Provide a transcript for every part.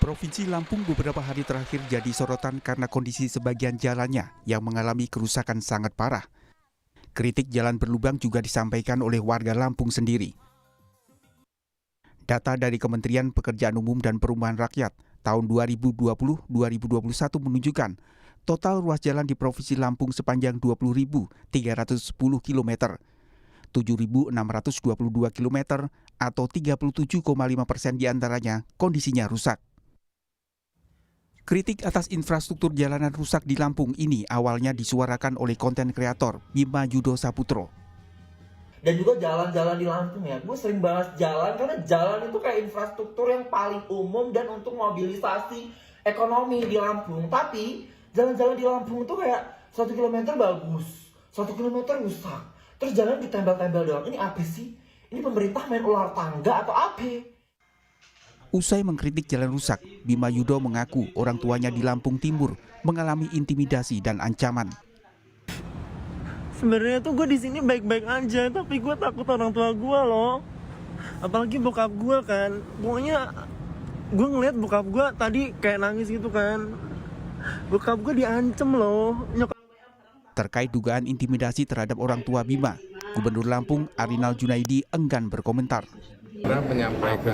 Provinsi Lampung beberapa hari terakhir jadi sorotan karena kondisi sebagian jalannya yang mengalami kerusakan sangat parah. Kritik jalan berlubang juga disampaikan oleh warga Lampung sendiri. Data dari Kementerian Pekerjaan Umum dan Perumahan Rakyat tahun 2020-2021 menunjukkan total ruas jalan di Provinsi Lampung sepanjang 20.310 km, 7.622 km atau 37,5% diantaranya kondisinya rusak. Kritik atas infrastruktur jalanan rusak di Lampung ini awalnya disuarakan oleh konten kreator Bima Yudo Saputro. Dan juga jalan-jalan di Lampung ya, gue sering bahas jalan karena jalan itu kayak infrastruktur yang paling umum dan untuk mobilisasi ekonomi di Lampung. Tapi jalan-jalan di Lampung itu kayak 1 km bagus, 1 km rusak, terus jalan ditempel-tempel doang. Ini apa sih? Ini pemerintah main ular tangga atau apa? Usai mengkritik jalan rusak, Bima Yudo mengaku orang tuanya di Lampung Timur mengalami intimidasi dan ancaman. Sebenarnya tuh gue di sini baik-baik aja, tapi gue takut orang tua gue loh. Apalagi bokap gue kan. Pokoknya gue ngeliat bokap gue tadi kayak nangis gitu kan. Bokap gue diancem loh. Terkait dugaan intimidasi terhadap orang tua Bima, Gubernur Lampung Arinal Junaidi enggan berkomentar. Menyampaikan.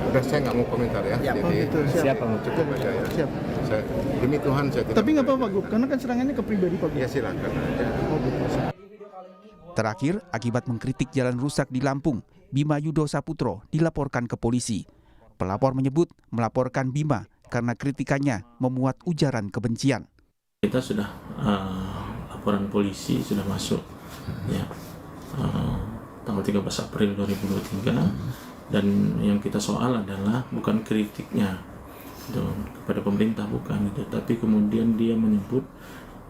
Udah saya nggak mau komentar ya. Jadi siapa cukup aja ya. Siap. Demi Tuhan saya tidak. Tapi nggak apa-apa, Gu, karena kan serangannya ke pribadi Pak Gu. Ya silakan aja. Terakhir, akibat mengkritik jalan rusak di Lampung, Bima Yudo Saputro dilaporkan ke polisi. Pelapor menyebut melaporkan Bima karena kritikannya memuat ujaran kebencian. Kita sudah laporan polisi sudah masuk ya tanggal 13 April 2023. Dan yang kita soal adalah bukan kritiknya kepada pemerintah, bukan gitu, tapi kemudian dia menyebut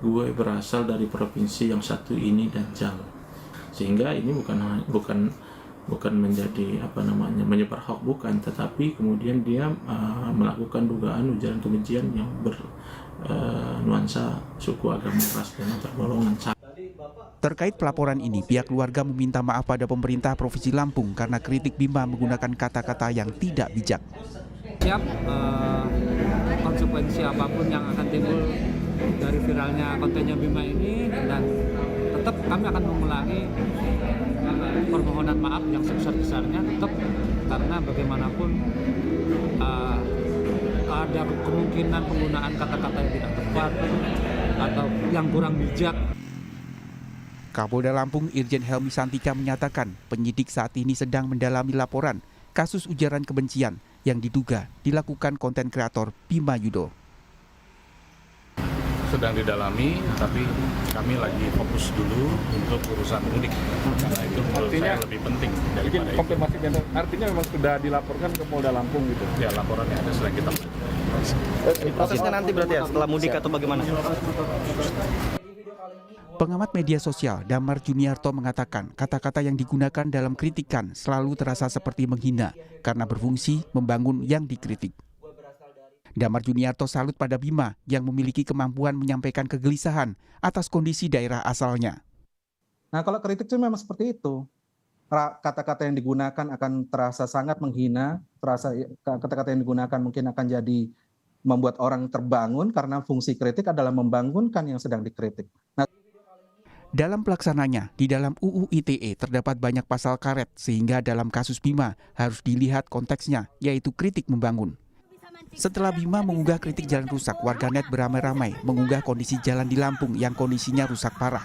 gue berasal dari provinsi yang satu ini dan jauh, sehingga ini bukan menjadi menyebar hoax, bukan, tetapi kemudian dia melakukan dugaan ujaran kebencian yang bernuansa suku, agama, ras dan antar golongan. Terkait pelaporan ini, pihak keluarga meminta maaf pada pemerintah Provinsi Lampung karena kritik Bima menggunakan kata-kata yang tidak bijak. Siap konsekuensi apapun yang akan timbul dari viralnya kontennya Bima ini, dan tetap kami akan mengulangi permohonan maaf yang sebesar-besarnya, tetap karena bagaimanapun ada kemungkinan penggunaan kata-kata yang tidak tepat atau yang kurang bijak. Kapolda Lampung Irjen Helmi Santika menyatakan penyidik saat ini sedang mendalami laporan kasus ujaran kebencian yang diduga dilakukan konten kreator Bima Yudo. Sedang didalami, tapi kami lagi fokus dulu untuk urusan mudik, karena itu menurut saya lebih penting daripada itu. Konfirmasi, artinya memang sudah dilaporkan ke Polda Lampung gitu? Ya, laporannya ada, sedang kita Prosesnya nanti berarti ya setelah mudik atau bagaimana? Pengamat media sosial Damar Juniarto mengatakan kata-kata yang digunakan dalam kritikan selalu terasa seperti menghina karena berfungsi membangun yang dikritik. Damar Juniarto salut pada Bima yang memiliki kemampuan menyampaikan kegelisahan atas kondisi daerah asalnya. Nah, kalau kritik itu memang seperti itu. Kata-kata yang digunakan akan terasa sangat menghina, kata-kata yang digunakan mungkin akan jadi membuat orang terbangun karena fungsi kritik adalah membangunkan yang sedang dikritik. Nah, dalam pelaksananya, di dalam UU ITE terdapat banyak pasal karet sehingga dalam kasus Bima harus dilihat konteksnya, yaitu kritik membangun. Setelah Bima mengunggah kritik jalan rusak, warganet beramai-ramai mengunggah kondisi jalan di Lampung yang kondisinya rusak parah.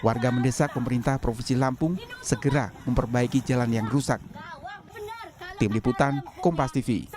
Warga mendesak pemerintah Provinsi Lampung segera memperbaiki jalan yang rusak. Tim Liputan, Kompas TV.